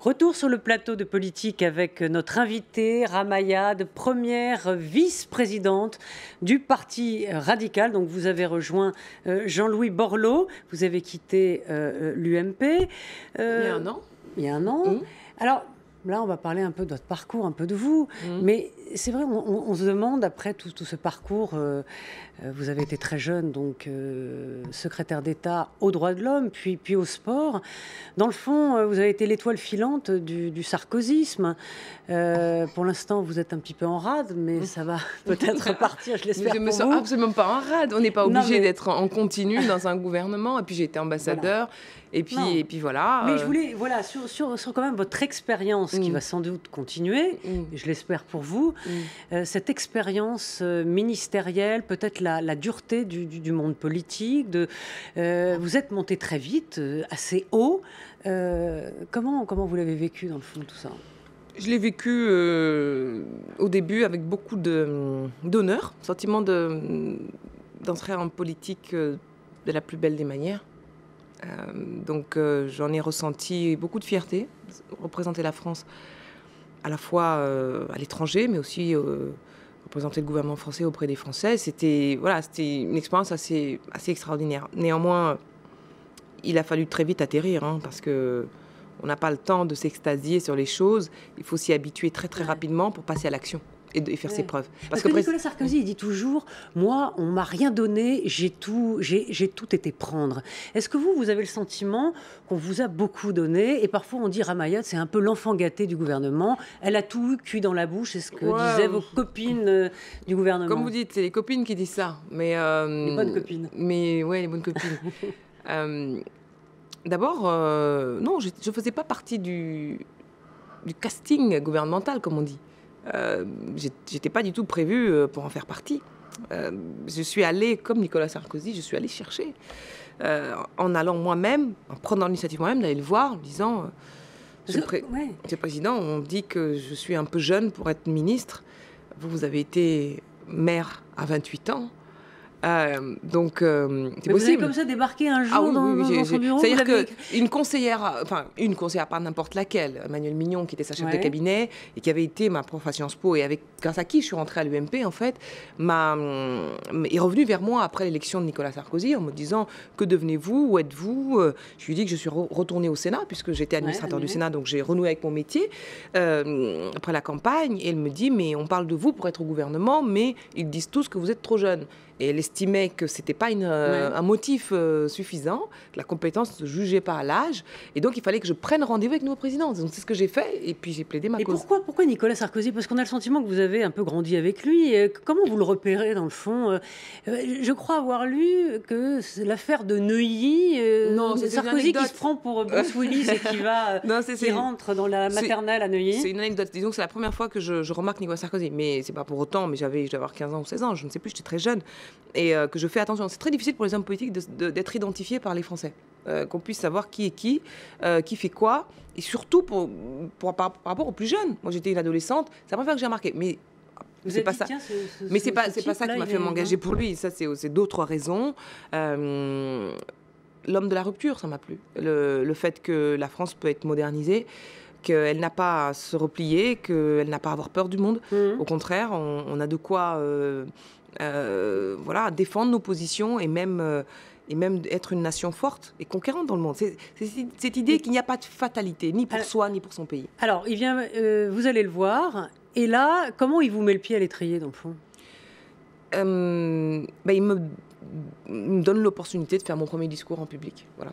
Retour sur le plateau de politique avec notre invitée Ramayad, première vice-présidente du Parti radical. Donc vous avez rejoint Jean-Louis Borloo, vous avez quitté l'UMP. Il y a un an. Il y a un an. Alors là, on va parler un peu de votre parcours, un peu de vous. Mais c'est vrai, on se demande, après tout ce parcours, vous avez été très jeune, donc secrétaire d'État aux droits de l'homme, puis au sport. Dans le fond, vous avez été l'étoile filante du sarkozysme. Pour l'instant, vous êtes un petit peu en rade, mais ça va peut-être repartir, je l'espère. Je ne me sens absolument pas en rade. On n'est pas obligé d'être en continu dans un gouvernement. Et puis j'ai été ambassadeur. Voilà. Et puis voilà. Mais je voulais, voilà, sur quand même votre expérience qui va sans doute continuer, je l'espère pour vous, cette expérience ministérielle, peut-être la dureté du monde politique, vous êtes monté très vite, assez haut. Comment vous l'avez vécu dans le fond, tout ça ? Je l'ai vécu au début avec beaucoup d'honneur, sentiment d'entrer en politique de la plus belle des manières. Donc j'en ai ressenti beaucoup de fierté, représenter la France à la fois à l'étranger, mais aussi représenter le gouvernement français auprès des Français. C'était une expérience assez extraordinaire. Néanmoins, il a fallu très vite atterrir, parce que on n'a pas le temps de s'extasier sur les choses. Il faut s'y habituer très très rapidement pour passer à l'action et faire ses preuves. Parce que Nicolas Sarkozy, il dit toujours, moi, on m'a rien donné, j'ai tout été prendre. Est-ce que vous avez le sentiment qu'on vous a beaucoup donné? Et parfois, on dit, Ramayad, c'est un peu l'enfant gâté du gouvernement. Elle a tout eu cuit dans la bouche. C'est ce que disaient vos copines du gouvernement. Comme vous dites, c'est les copines qui disent ça. Mais, les bonnes copines. Mais ouais, les bonnes copines. D'abord, non, je ne faisais pas partie du casting gouvernemental, comme on dit. J'étais pas du tout prévue pour en faire partie. Je suis allée, comme Nicolas Sarkozy, je suis allée chercher, en allant moi-même, en prenant l'initiative moi-même d'aller le voir, en disant Monsieur le Président, on dit que je suis un peu jeune pour être ministre. Vous avez été maire à 28 ans. Donc, c'est possible. Vous avez comme ça débarqué un jour dans son bureau. C'est-à-dire qu'une conseillère, pas n'importe laquelle, Emmanuelle Mignon, qui était sa chef de cabinet et qui avait été ma prof à Sciences Po et grâce à qui je suis rentrée à l'UMP, en fait, est revenue vers moi après l'élection de Nicolas Sarkozy en me disant que devenez-vous, où êtes-vous? Je lui ai dit que je suis retournée au Sénat puisque j'étais administrateur du Sénat, donc j'ai renoué avec mon métier après la campagne. Et elle me dit mais on parle de vous pour être au gouvernement, mais ils disent tous que vous êtes trop jeune. Et elle estimait que ce n'était pas un motif suffisant, que la compétence ne se jugeait pas à l'âge. Et donc, il fallait que je prenne rendez-vous avec le nouveau président. Donc, c'est ce que j'ai fait. Et puis, j'ai plaidé ma cause. Et pourquoi Nicolas Sarkozy? Parce qu'on a le sentiment que vous avez un peu grandi avec lui. Comment vous le repérez, dans le fond? Je crois avoir lu que c'est l'affaire de Neuilly. Sarkozy qui se prend pour Bruce Willis et qui rentre dans la maternelle à Neuilly. C'est une anecdote. Disons que c'est la première fois que je remarque Nicolas Sarkozy. Mais c'est pas pour autant. Mais je devais avoir 15 ans ou 16 ans. Je ne sais plus, j'étais très jeune. Et que je fais attention. C'est très difficile pour les hommes politiques d'être identifiés par les Français. Qu'on puisse savoir qui est qui fait quoi, et surtout par rapport aux plus jeunes. Moi, j'étais une adolescente, c'est la première fois que j'ai remarqué. Mais c'est pas ça. Mais c'est pas ça qui m'a fait m'engager pour lui. Ça, c'est d'autres raisons. L'homme de la rupture, ça m'a plu. Le fait que la France peut être modernisée, qu'elle n'a pas à se replier, qu'elle n'a pas à avoir peur du monde. Au contraire, on a de quoi défendre nos positions et même être une nation forte et conquérante dans le monde. C'est cette idée qu'il n'y a pas de fatalité, ni pour soi, ni pour son pays. Alors, vous allez le voir, et là, comment il vous met le pied à l'étrier, dans le fond? Il me donne l'opportunité de faire mon premier discours en public. Voilà.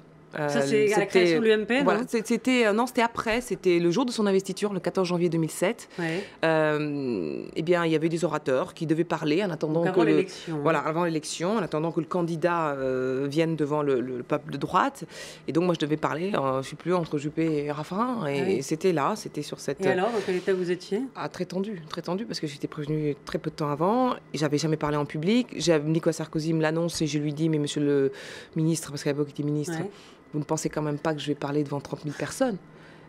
Ça, c'est à la création de l'UMP, voilà, c'était après. C'était le jour de son investiture, le 14 janvier 2007. Eh bien, il y avait des orateurs qui devaient parler en attendant avant l'élection. Voilà, avant l'élection, en attendant que le candidat vienne devant le peuple de droite. Et donc, moi, je devais parler, je ne sais plus, entre Juppé et Raffarin. Et c'était là, c'était sur cette... Et alors, dans quel état vous étiez? Très tendu, parce que j'étais prévenue très peu de temps avant. Et j'avais jamais parlé en public. Nicolas Sarkozy me l'annonce et je lui dis, mais monsieur le ministre, parce qu'à l'époque, il était ministre... Vous ne pensez quand même pas que je vais parler devant 30 000 personnes?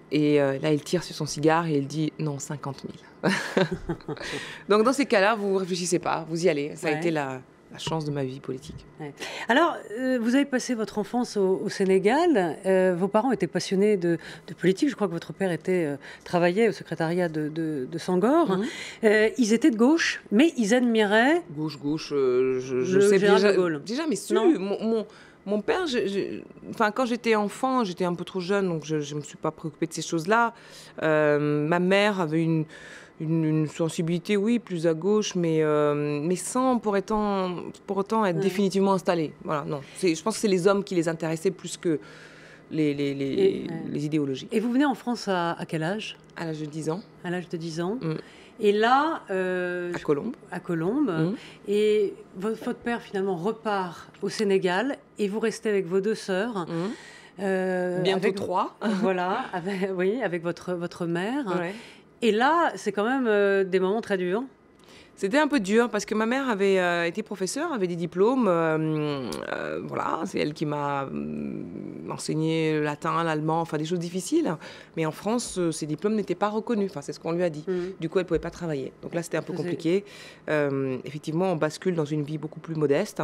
Et là, il tire sur son cigare et il dit non, 50 000. Donc, dans ces cas-là, vous ne réfléchissez pas, vous y allez. Ça a été la chance de ma vie politique. Ouais. Alors, vous avez passé votre enfance au Sénégal. Vos parents étaient passionnés de politique. Je crois que votre père travaillait au secrétariat de Senghor. Ils étaient de gauche, mais ils admiraient... Gauche, je sais déjà, mais mon père, quand j'étais enfant, j'étais un peu trop jeune, donc je ne me suis pas préoccupée de ces choses-là. Ma mère avait une sensibilité, oui, plus à gauche, mais sans pour autant être définitivement installée. Voilà, non. Je pense que c'est les hommes qui les intéressaient plus que les idéologies. Et vous venez en France à quel âge? À l'âge de 10 ans. À l'âge de 10 ans. Et là... à Colombes. À Colombes. Et votre père, finalement, repart au Sénégal et vous restez avec vos 2 sœurs. Bientôt 3. Voilà, avec votre mère. Ouais. Et là, c'est quand même des moments très durs. C'était un peu dur parce que ma mère avait été professeure, avait des diplômes. Voilà, c'est elle qui m'a enseigné le latin, l'allemand, enfin des choses difficiles. Mais en France, ces diplômes n'étaient pas reconnus. Enfin, c'est ce qu'on lui a dit. Du coup, elle ne pouvait pas travailler. Donc là, c'était un peu compliqué. Effectivement, on bascule dans une vie beaucoup plus modeste,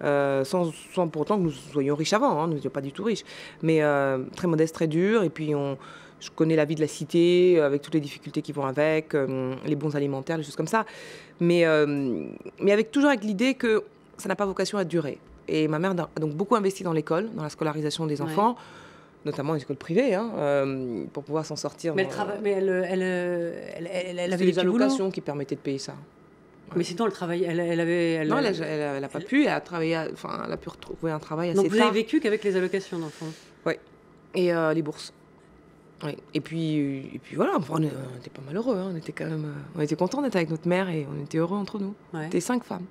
sans pour autant que nous soyons riches avant. Nous n'étions pas du tout riches. Mais très modeste, très dur. Et puis, je connais la vie de la cité, avec toutes les difficultés qui vont avec, les bons alimentaires, les choses comme ça. Mais toujours avec l'idée que ça n'a pas vocation à durer. Et ma mère a donc beaucoup investi dans l'école, dans la scolarisation des enfants, notamment les écoles privées, pour pouvoir s'en sortir. Mais elle avait des allocations qui permettaient de payer ça. Ouais. Mais sinon, elle travaillait. Non, elle n'a pas pu. Elle a pu retrouver un travail assez tard. Donc vous avez vécu qu'avec les allocations d'enfants. Oui. Et les bourses. Oui. Et puis voilà, on n'était pas malheureux, on était contents d'être avec notre mère et on était heureux entre nous. On était 5 femmes.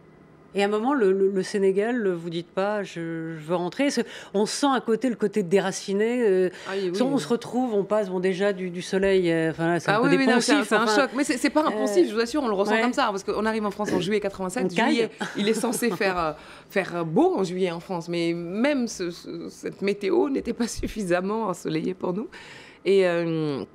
Et à un moment, le Sénégal, vous dites pas, je veux rentrer. On sent à côté le côté déraciné. On se retrouve, on passe déjà du soleil. C'est un peu dépensif. C'est un choc. Mais c'est pas impensif, je vous assure, on le ressent comme ça. Parce qu'on arrive en France en juillet 87. Juillet, il est censé faire beau en juillet en France. Mais même cette météo n'était pas suffisamment ensoleillée pour nous. Et on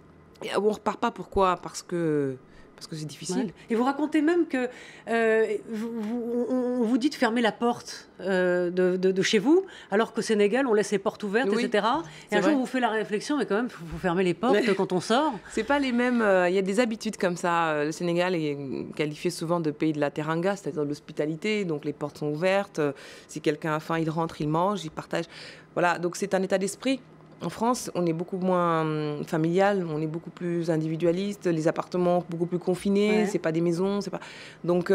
ne repart pas, pourquoi ? Parce que c'est difficile. Ouais. Et vous racontez même que on vous dit de fermer la porte de chez vous, alors qu'au Sénégal, on laisse les portes ouvertes, etc. Et un jour, on vous fait la réflexion, mais quand même, il faut fermer les portes quand on sort. C'est pas les mêmes... Il y a des habitudes comme ça. Le Sénégal est qualifié souvent de pays de la teranga, c'est-à-dire de l'hospitalité. Donc, les portes sont ouvertes. Si quelqu'un a faim, il rentre, il mange, il partage. Voilà, donc c'est un état d'esprit. En France, on est beaucoup moins familial, on est beaucoup plus individualiste, les appartements beaucoup plus confinés, c'est pas des maisons, c'est pas... Donc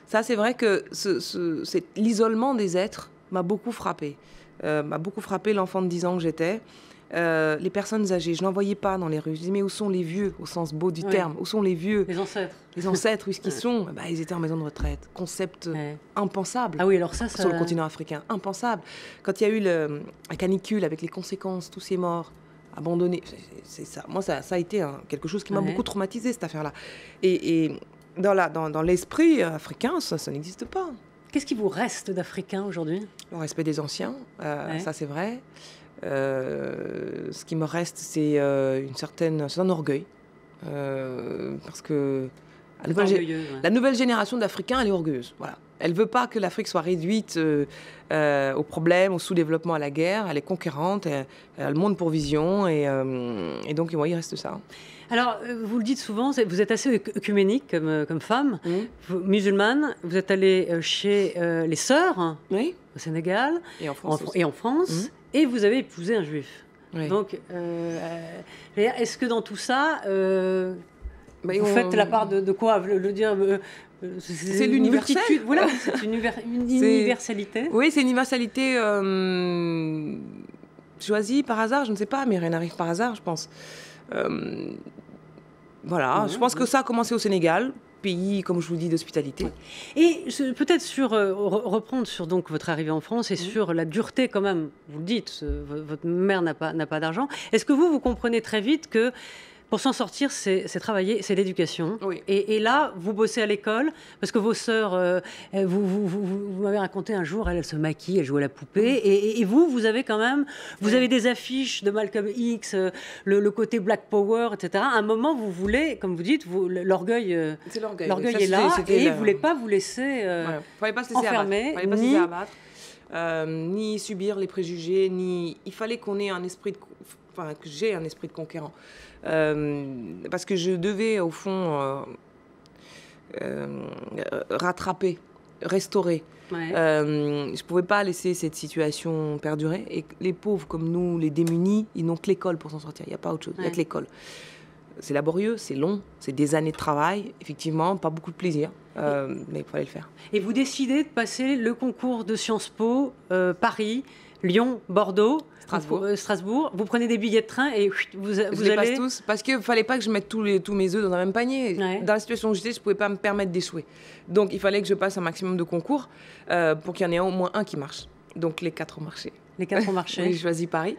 ça, c'est vrai que l'isolement des êtres m'a beaucoup frappée. M'a beaucoup frappé l'enfant de 10 ans que j'étais. Les personnes âgées, je n'en voyais pas dans les rues. Je disais, mais où sont les vieux, au sens beau du terme? Où sont les vieux? Les ancêtres. Les ancêtres, où est-ce qu'ils sont? Ils étaient en maison de retraite. Concept impensable. Ah oui, alors ça... Sur le continent africain, impensable. Quand il y a eu la canicule avec les conséquences, tous ces morts abandonnés, c'est ça. Moi, ça a été quelque chose qui m'a beaucoup traumatisée, cette affaire-là. Et dans l'esprit africain, ça n'existe pas. Qu'est-ce qui vous reste d'Africain aujourd'hui? Le respect des anciens, ça c'est vrai. Ce qui me reste, c'est un certain orgueil. Parce que la nouvelle génération d'Africains, elle est orgueilleuse. Voilà. Elle ne veut pas que l'Afrique soit réduite aux problèmes, au sous-développement, à la guerre. Elle est conquérante, elle a le monde pour vision. Et donc, il reste ça. Alors, vous le dites souvent, vous êtes assez œcuménique comme femme, musulmane. Vous êtes allée chez les sœurs au Sénégal et en France. Et vous avez épousé un juif. Oui. Donc, est-ce que dans tout ça, vous faites la part de quoi le dire c'est l'universel. Voilà, c'est une universalité. Oui, c'est une universalité choisie par hasard, je ne sais pas, mais rien n'arrive par hasard, je pense. Voilà, je pense que ça a commencé au Sénégal. Pays, comme je vous dis, d'hospitalité. Et peut-être reprendre sur donc votre arrivée en France et sur la dureté quand même. Vous le dites, votre mère n'a pas d'argent. Est-ce que vous comprenez très vite que Pour s'en sortir, c'est travailler, c'est l'éducation. Oui. Et là, vous bossez à l'école, parce que vos sœurs, vous m'avez raconté un jour, elle se maquille, elle joue à la poupée, et vous avez quand même, vous avez des affiches de Malcolm X, le côté Black Power, etc. À un moment, vous voulez, comme vous dites, l'orgueil est là, et vous ne voulez pas vous laisser fallait pas se laisser enfermer, fallait pas se laisser abattre, ni subir les préjugés, il fallait qu'on ait un esprit que j'ai un esprit de conquérant. Parce que je devais, au fond, rattraper, restaurer. Ouais. Je ne pouvais pas laisser cette situation perdurer. Et les pauvres comme nous, les démunis, ils n'ont que l'école pour s'en sortir. Il n'y a pas autre chose. Il n'y a que l'école. C'est laborieux, c'est long, c'est des années de travail. Effectivement, pas beaucoup de plaisir, mais il fallait le faire. Et vous décidez de passer le concours de Sciences Po, Paris, Lyon, Bordeaux, Strasbourg. Vous prenez des billets de train et vous allez... passe tous, parce qu'il ne fallait pas que je mette tous mes œufs dans un même panier. Ouais. Dans la situation où j'étais, je ne pouvais pas me permettre d'échouer. Donc il fallait que je passe un maximum de concours pour qu'il y en ait au moins un qui marche. Donc les 4 ont marché. Les 4 ont marché. Oui, j'ai choisi Paris.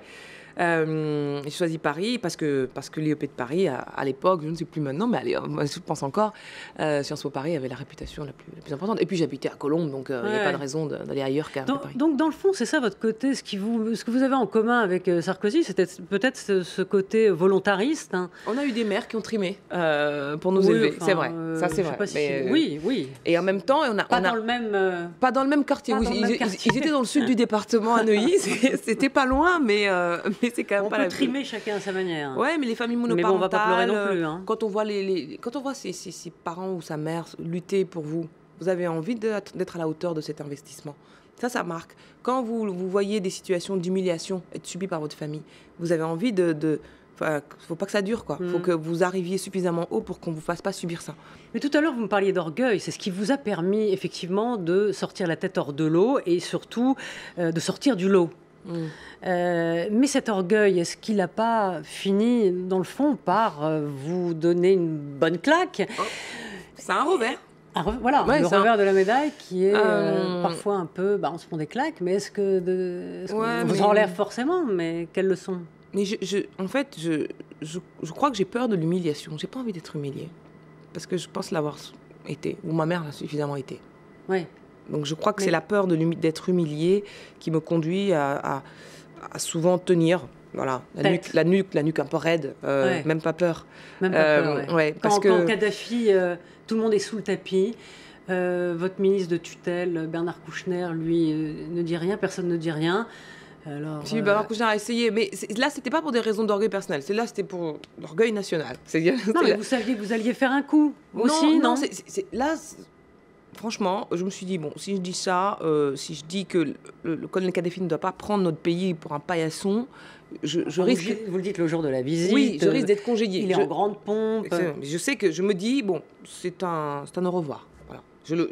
J'ai choisi Paris parce que l'IEP de Paris, à l'époque, je ne sais plus maintenant, mais allez, moi, je pense encore, Sciences Po Paris avait la réputation la plus importante. Et puis j'habitais à Colombes, donc il n'y a pas de raison d'aller ailleurs qu'à Paris. Donc dans le fond, c'est ça votre côté, ce que vous avez en commun avec Sarkozy, c'était peut-être ce côté volontariste. Hein. On a eu des mères qui ont trimé pour nous élever, c'est vrai. Ça, c'est vrai. Oui. Et en même temps, pas dans le même quartier. Ils étaient dans le sud du département, à Neuilly. C'était pas loin, mais c'est quand même pas la... On peut trimer chacun à sa manière. Ouais, mais les familles monoparentales... Mais bon, on va pas pleurer non plus. Hein. Quand on voit ses parents ou sa mère lutter pour vous, vous avez envie d'être à la hauteur de cet investissement. Ça marque. Quand vous voyez des situations d'humiliation être subies par votre famille, vous avez envie faut pas que ça dure, quoi. Faut que vous arriviez suffisamment haut pour qu'on vous fasse pas subir ça. Mais tout à l'heure, vous me parliez d'orgueil. C'est ce qui vous a permis, effectivement, de sortir la tête hors de l'eau et surtout de sortir du lot. Mais cet orgueil, est-ce qu'il n'a pas fini, dans le fond, par vous donner une bonne claque? C'est un revers. Voilà, le revers de la médaille qui est parfois un peu... on se prend des claques, mais est-ce que vous en l'air forcément? Mais quelle leçon? Mais en fait, je crois que j'ai peur de l'humiliation. J'ai pas envie d'être humiliée. Parce que je pense l'avoir été, ou ma mère l'a suffisamment été. Oui. Donc je crois que c'est la peur d'être humiliée qui me conduit à souvent tenir, voilà, la nuque un peu raide, même pas peur. Même pas peur, ouais. Quand Kadhafi, tout le monde est sous le tapis, votre ministre de tutelle, Bernard Kouchner, lui, ne dit rien, personne ne dit rien. Alors, si, Bernard Kouchner a essayé, mais là, c'était pas pour des raisons d'orgueil personnel, c'était pour l'orgueil national. Non, mais vous saviez que vous alliez faire un coup aussi, non? Là, franchement, je me suis dit, bon, si je dis ça, si je dis que le colonel Kadhafi ne doit pas prendre notre pays pour un paillasson, je risque... Vous le dites le jour de la visite. Oui, je risque d'être congédié. Il est en grande pompe. Je sais que je me dis, bon, c'est un au revoir.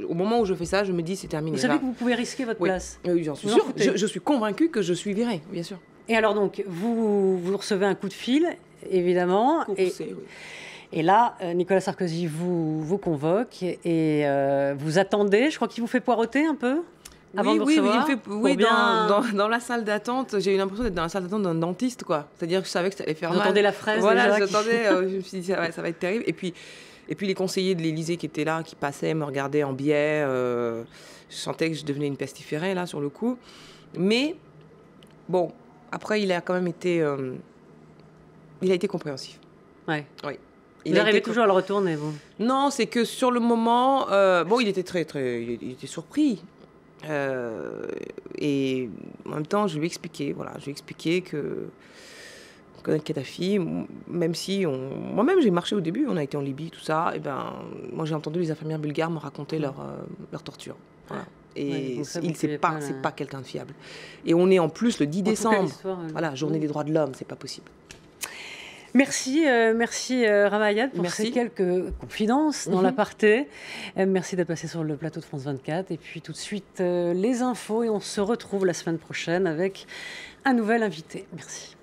Au moment où je fais ça, je me dis c'est terminé. Vous savez que vous pouvez risquer votre place. Oui, j'en suis sûre. Je suis convaincue que je suis virée, bien sûr. Et alors donc, vous recevez un coup de fil, évidemment. Et là, Nicolas Sarkozy vous convoque et vous attendez. Je crois qu'il vous fait poireauter un peu avant de vous recevoir. Dans la salle d'attente, j'ai eu l'impression d'être dans la salle d'attente d'un dentiste, quoi. C'est-à-dire que je savais que ça allait faire mal. Vous entendez la fraise. Voilà, j'attendais. Je me suis dit ça va être terrible. Et puis les conseillers de l'Élysée qui étaient là, qui passaient, me regardaient en biais. Je sentais que je devenais une pestiférée, là, sur le coup. Mais, bon, après, il a quand même été... il a été compréhensif. Oui. Il Vous arrivez toujours à le retourner, vous? Non, c'est que sur le moment... il était il était surpris. Et en même temps, je lui ai expliqué que... colonel Kadhafi, même si moi-même j'ai marché au début, on a été en Libye, tout ça, et moi j'ai entendu les infirmières bulgares me raconter leur torture. Voilà. Et c'est pas quelqu'un de fiable. Et on est en plus le 10 décembre, journée des droits de l'homme, c'est pas possible. Merci Rama Ayad pour ces quelques confidences dans l'aparté. Merci d'être passé sur le plateau de France 24. Et puis tout de suite, les infos, et on se retrouve la semaine prochaine avec un nouvel invité. Merci.